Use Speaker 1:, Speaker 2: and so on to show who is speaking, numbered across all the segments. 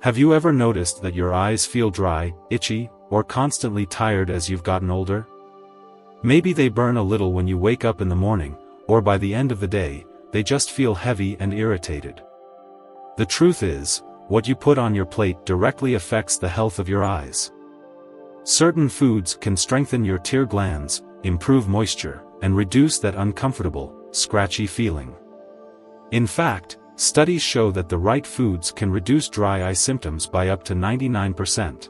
Speaker 1: Have you ever noticed that your eyes feel dry, itchy, or constantly tired as you've gotten older? Maybe they burn a little when you wake up in the morning, or by the end of the day, they just feel heavy and irritated. The truth is, what you put on your plate directly affects the health of your eyes. Certain foods can strengthen your tear glands, improve moisture, and reduce that uncomfortable, scratchy feeling. In fact, studies show that the right foods can reduce dry eye symptoms by up to 99%.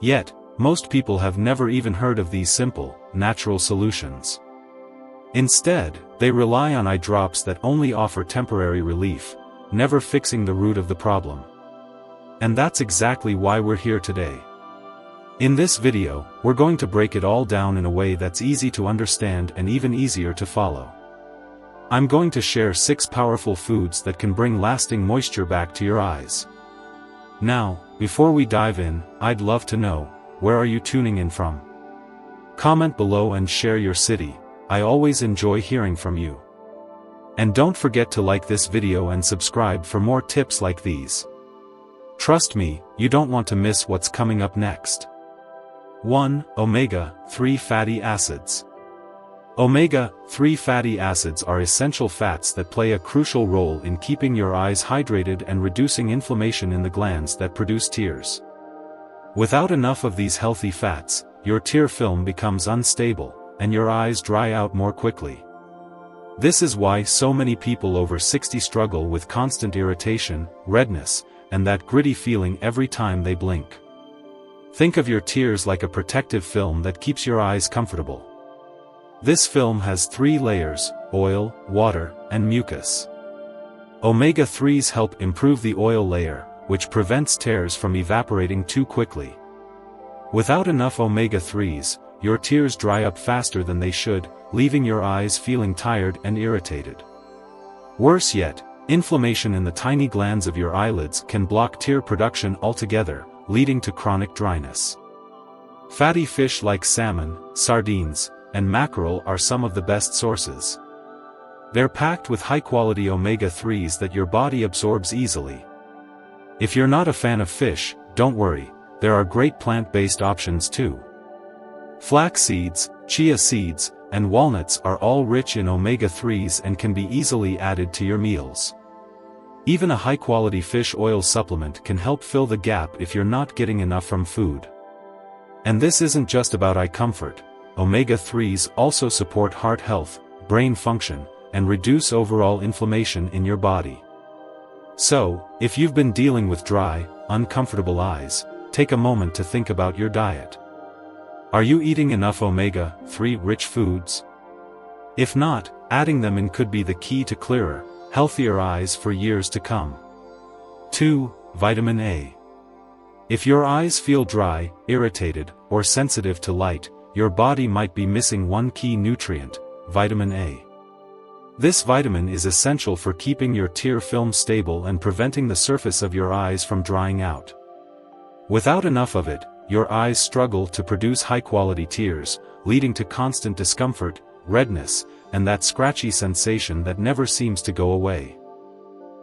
Speaker 1: Yet, most people have never even heard of these simple, natural solutions. Instead, they rely on eye drops that only offer temporary relief, never fixing the root of the problem. And that's exactly why we're here today. In this video, we're going to break it all down in a way that's easy to understand and even easier to follow. I'm going to share 6 powerful foods that can bring lasting moisture back to your eyes. Now, before we dive in, I'd love to know, where are you tuning in from? Comment below and share your city. I always enjoy hearing from you. And don't forget to like this video and subscribe for more tips like these. Trust me, you don't want to miss what's coming up next. 1. Omega-3 fatty acids. Omega-3 fatty acids are essential fats that play a crucial role in keeping your eyes hydrated and reducing inflammation in the glands that produce tears. Without enough of these healthy fats, your tear film becomes unstable, and your eyes dry out more quickly. This is why so many people over 60 struggle with constant irritation, redness, and that gritty feeling every time they blink. Think of your tears like a protective film that keeps your eyes comfortable. This film has 3 layers: oil, water, and mucus. Omega-3s help improve the oil layer, which prevents tears from evaporating too quickly. Without enough omega-3s, your tears dry up faster than they should, leaving your eyes feeling tired and irritated. Worse yet, inflammation in the tiny glands of your eyelids can block tear production altogether, leading to chronic dryness. Fatty fish like salmon, sardines, and mackerel are some of the best sources. They're packed with high-quality omega-3s that your body absorbs easily. If you're not a fan of fish, don't worry, there are great plant-based options too. Flax seeds, chia seeds, and walnuts are all rich in omega-3s and can be easily added to your meals. Even a high-quality fish oil supplement can help fill the gap if you're not getting enough from food. And this isn't just about eye comfort. Omega-3s also support heart health, brain function, and reduce overall inflammation in your body. So, if you've been dealing with dry, uncomfortable eyes, take a moment to think about your diet. Are you eating enough omega-3 rich foods? If not, adding them in could be the key to clearer, healthier eyes for years to come. 2. Vitamin A. If your eyes feel dry, irritated, or sensitive to light, your body might be missing one key nutrient, vitamin A. This vitamin is essential for keeping your tear film stable and preventing the surface of your eyes from drying out. Without enough of it, your eyes struggle to produce high-quality tears, leading to constant discomfort, redness, and that scratchy sensation that never seems to go away.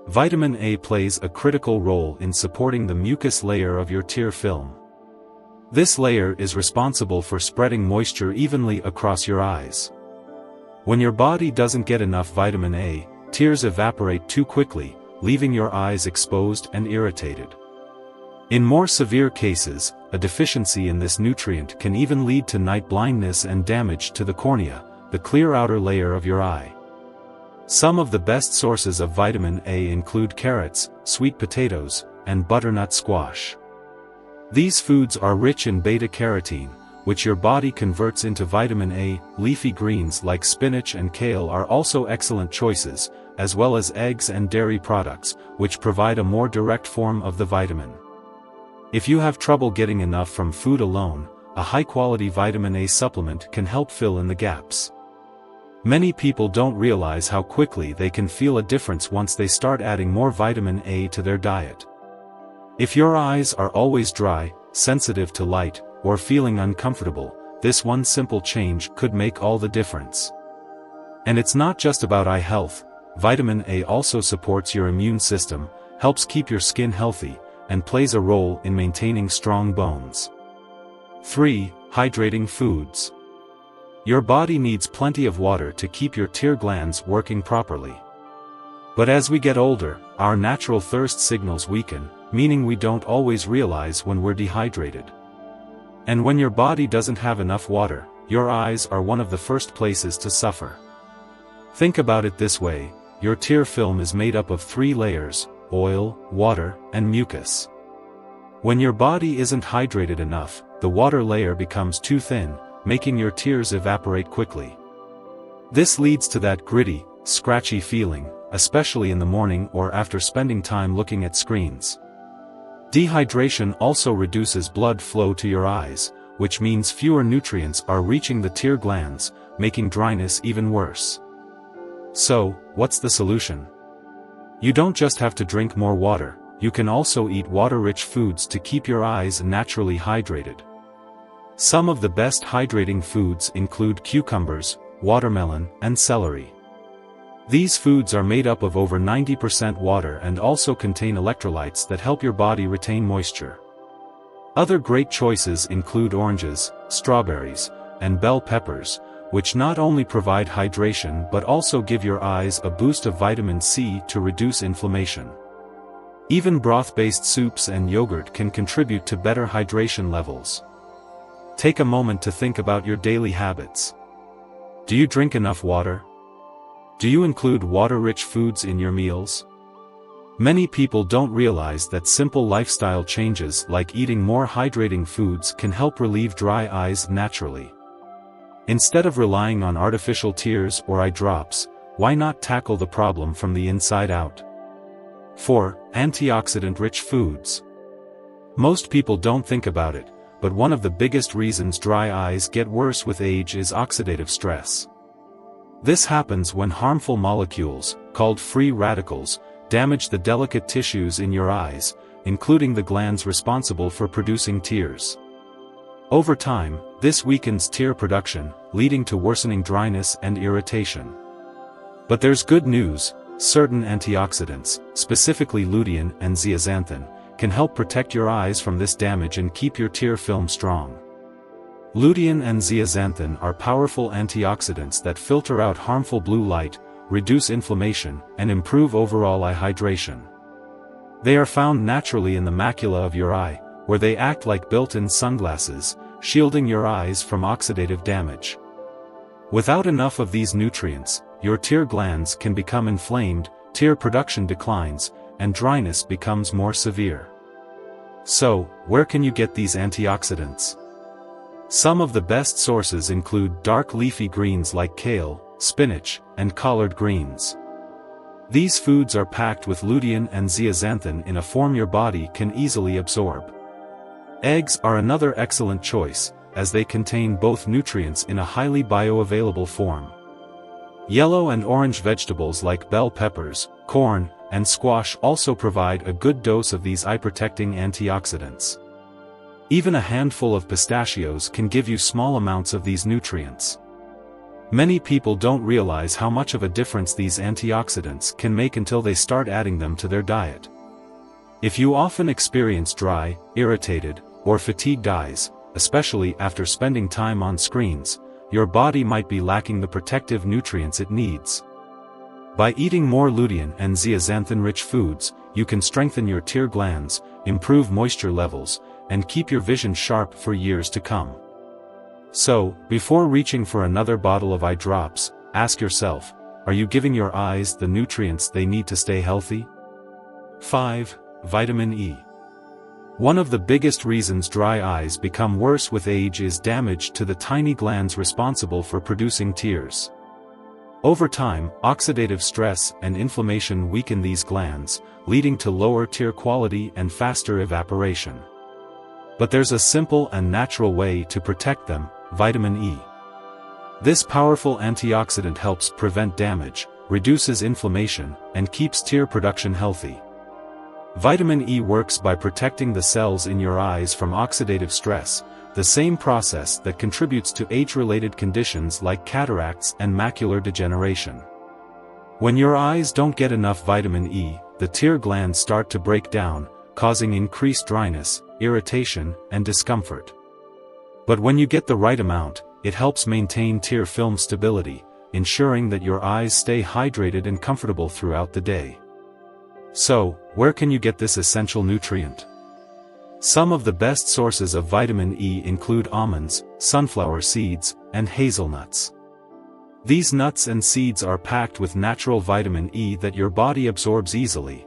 Speaker 1: Vitamin A plays a critical role in supporting the mucus layer of your tear film. This layer is responsible for spreading moisture evenly across your eyes. When your body doesn't get enough vitamin A, tears evaporate too quickly, leaving your eyes exposed and irritated. In more severe cases, a deficiency in this nutrient can even lead to night blindness and damage to the cornea, the clear outer layer of your eye. Some of the best sources of vitamin A include carrots, sweet potatoes, and butternut squash. These foods are rich in beta-carotene, which your body converts into vitamin A. Leafy greens like spinach and kale are also excellent choices, as well as eggs and dairy products, which provide a more direct form of the vitamin. If you have trouble getting enough from food alone, a high-quality vitamin A supplement can help fill in the gaps. Many people don't realize how quickly they can feel a difference once they start adding more vitamin A to their diet. If your eyes are always dry, sensitive to light, or feeling uncomfortable, this one simple change could make all the difference. And it's not just about eye health. Vitamin A also supports your immune system, helps keep your skin healthy, and plays a role in maintaining strong bones. 3. Hydrating foods. Your body needs plenty of water to keep your tear glands working properly. But as we get older, our natural thirst signals weaken, meaning we don't always realize when we're dehydrated. And when your body doesn't have enough water, your eyes are one of the first places to suffer. Think about it this way: your tear film is made up of 3 layers: oil, water, and mucus. When your body isn't hydrated enough, the water layer becomes too thin, making your tears evaporate quickly. This leads to that gritty, scratchy feeling, especially in the morning or after spending time looking at screens. Dehydration also reduces blood flow to your eyes, which means fewer nutrients are reaching the tear glands, making dryness even worse. So, what's the solution? You don't just have to drink more water, you can also eat water-rich foods to keep your eyes naturally hydrated. Some of the best hydrating foods include cucumbers, watermelon, and celery. These foods are made up of over 90% water and also contain electrolytes that help your body retain moisture. Other great choices include oranges, strawberries, and bell peppers, which not only provide hydration but also give your eyes a boost of vitamin C to reduce inflammation. Even broth-based soups and yogurt can contribute to better hydration levels. Take a moment to think about your daily habits. Do you drink enough water? Do you include water-rich foods in your meals? Many people don't realize that simple lifestyle changes like eating more hydrating foods can help relieve dry eyes naturally. Instead of relying on artificial tears or eye drops, why not tackle the problem from the inside out? 4. Antioxidant-rich foods. Most people don't think about it, but one of the biggest reasons dry eyes get worse with age is oxidative stress. This happens when harmful molecules, called free radicals, damage the delicate tissues in your eyes, including the glands responsible for producing tears. Over time, this weakens tear production, leading to worsening dryness and irritation. But there's good news: certain antioxidants, specifically lutein and zeaxanthin, can help protect your eyes from this damage and keep your tear film strong. Lutein and zeaxanthin are powerful antioxidants that filter out harmful blue light, reduce inflammation, and improve overall eye hydration. They are found naturally in the macula of your eye, where they act like built-in sunglasses, shielding your eyes from oxidative damage. Without enough of these nutrients, your tear glands can become inflamed, tear production declines, and dryness becomes more severe. So, where can you get these antioxidants? Some of the best sources include dark leafy greens like kale, spinach, and collard greens. These foods are packed with lutein and zeaxanthin in a form your body can easily absorb. Eggs are another excellent choice, as they contain both nutrients in a highly bioavailable form. Yellow and orange vegetables like bell peppers, corn, and squash also provide a good dose of these eye-protecting antioxidants. Even a handful of pistachios can give you small amounts of these nutrients. Many people don't realize how much of a difference these antioxidants can make until they start adding them to their diet. If you often experience dry, irritated, or fatigued eyes, especially after spending time on screens, your body might be lacking the protective nutrients it needs. By eating more lutein and zeaxanthin-rich foods, you can strengthen your tear glands, improve moisture levels, and keep your vision sharp for years to come. So, before reaching for another bottle of eye drops, ask yourself, are you giving your eyes the nutrients they need to stay healthy? 5. Vitamin E. One of the biggest reasons dry eyes become worse with age is damage to the tiny glands responsible for producing tears. Over time, oxidative stress and inflammation weaken these glands, leading to lower tear quality and faster evaporation. But there's a simple and natural way to protect them: vitamin E. This powerful antioxidant helps prevent damage, reduces inflammation, and keeps tear production healthy. Vitamin E works by protecting the cells in your eyes from oxidative stress, the same process that contributes to age-related conditions like cataracts and macular degeneration. When your eyes don't get enough vitamin E, the tear glands start to break down, causing increased dryness, irritation, and discomfort. But when you get the right amount, it helps maintain tear film stability, ensuring that your eyes stay hydrated and comfortable throughout the day. So, where can you get this essential nutrient? Some of the best sources of vitamin E include almonds, sunflower seeds, and hazelnuts. These nuts and seeds are packed with natural vitamin E that your body absorbs easily.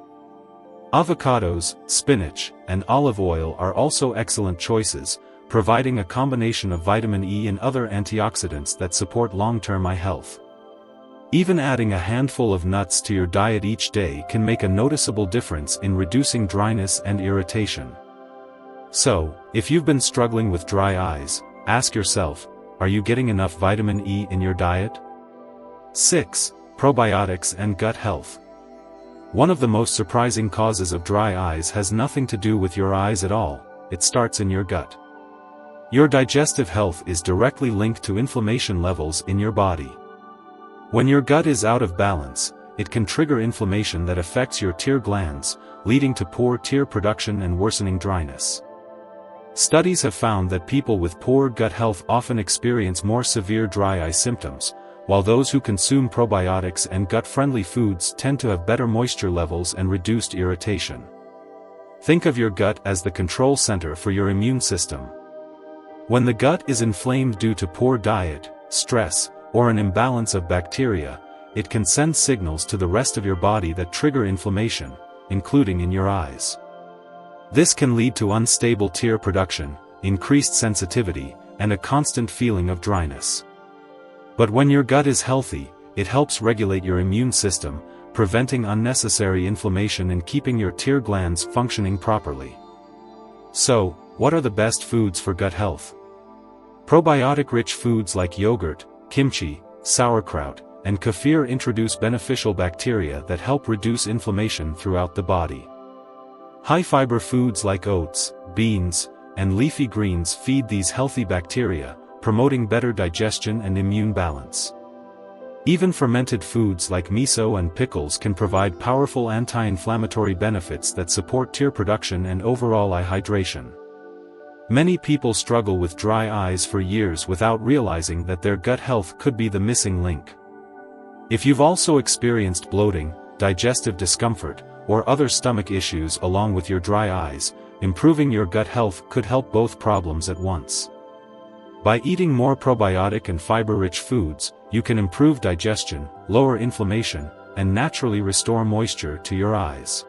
Speaker 1: Avocados, spinach, and olive oil are also excellent choices, providing a combination of vitamin E and other antioxidants that support long-term eye health. Even adding a handful of nuts to your diet each day can make a noticeable difference in reducing dryness and irritation. So, if you've been struggling with dry eyes, ask yourself, are you getting enough vitamin E in your diet? 6. Probiotics and gut health. One of the most surprising causes of dry eyes has nothing to do with your eyes at all, it starts in your gut. Your digestive health is directly linked to inflammation levels in your body. When your gut is out of balance, it can trigger inflammation that affects your tear glands, leading to poor tear production and worsening dryness. Studies have found that people with poor gut health often experience more severe dry eye symptoms, while those who consume probiotics and gut-friendly foods tend to have better moisture levels and reduced irritation. Think of your gut as the control center for your immune system. When the gut is inflamed due to poor diet, stress, or an imbalance of bacteria, it can send signals to the rest of your body that trigger inflammation, including in your eyes. This can lead to unstable tear production, increased sensitivity, and a constant feeling of dryness. But when your gut is healthy, it helps regulate your immune system, preventing unnecessary inflammation and keeping your tear glands functioning properly. So, what are the best foods for gut health? Probiotic-rich foods like yogurt, kimchi, sauerkraut, and kefir introduce beneficial bacteria that help reduce inflammation throughout the body. High-fiber foods like oats, beans, and leafy greens feed these healthy bacteria, promoting better digestion and immune balance. Even fermented foods like miso and pickles can provide powerful anti-inflammatory benefits that support tear production and overall eye hydration. Many people struggle with dry eyes for years without realizing that their gut health could be the missing link. If you've also experienced bloating, digestive discomfort, or other stomach issues along with your dry eyes, improving your gut health could help both problems at once. By eating more probiotic and fiber-rich foods, you can improve digestion, lower inflammation, and naturally restore moisture to your eyes.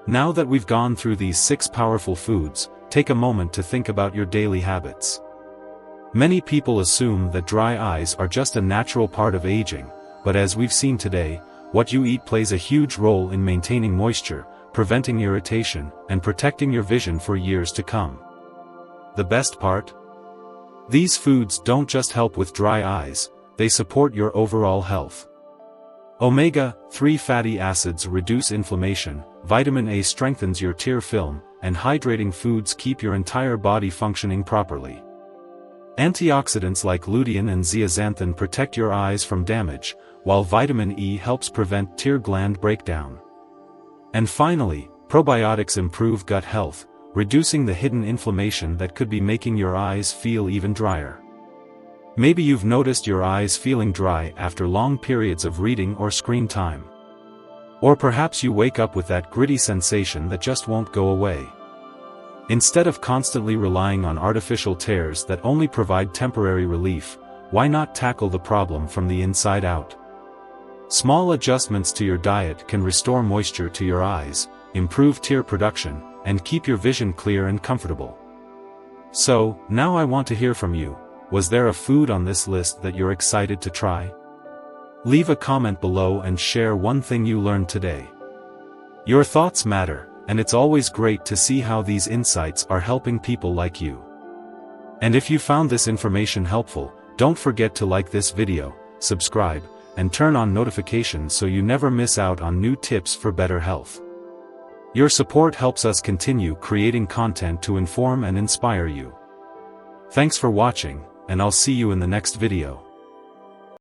Speaker 1: Now that we've gone through these 6 powerful foods, take a moment to think about your daily habits. Many people assume that dry eyes are just a natural part of aging, but as we've seen today, what you eat plays a huge role in maintaining moisture, preventing irritation, and protecting your vision for years to come. The best part? These foods don't just help with dry eyes, they support your overall health. Omega-3 fatty acids reduce inflammation, vitamin A strengthens your tear film, and hydrating foods keep your entire body functioning properly. Antioxidants like lutein and zeaxanthin protect your eyes from damage, while vitamin E helps prevent tear gland breakdown. And finally, probiotics improve gut health, reducing the hidden inflammation that could be making your eyes feel even drier. Maybe you've noticed your eyes feeling dry after long periods of reading or screen time. Or perhaps you wake up with that gritty sensation that just won't go away. Instead of constantly relying on artificial tears that only provide temporary relief, why not tackle the problem from the inside out? Small adjustments to your diet can restore moisture to your eyes, improve tear production, and keep your vision clear and comfortable. So, now I want to hear from you. Was there a food on this list that you're excited to try? Leave a comment below and share one thing you learned today. Your thoughts matter, and it's always great to see how these insights are helping people like you. And if you found this information helpful, don't forget to like this video, subscribe, and turn on notifications so you never miss out on new tips for better health. Your support helps us continue creating content to inform and inspire you. Thanks for watching, and I'll see you in the next video.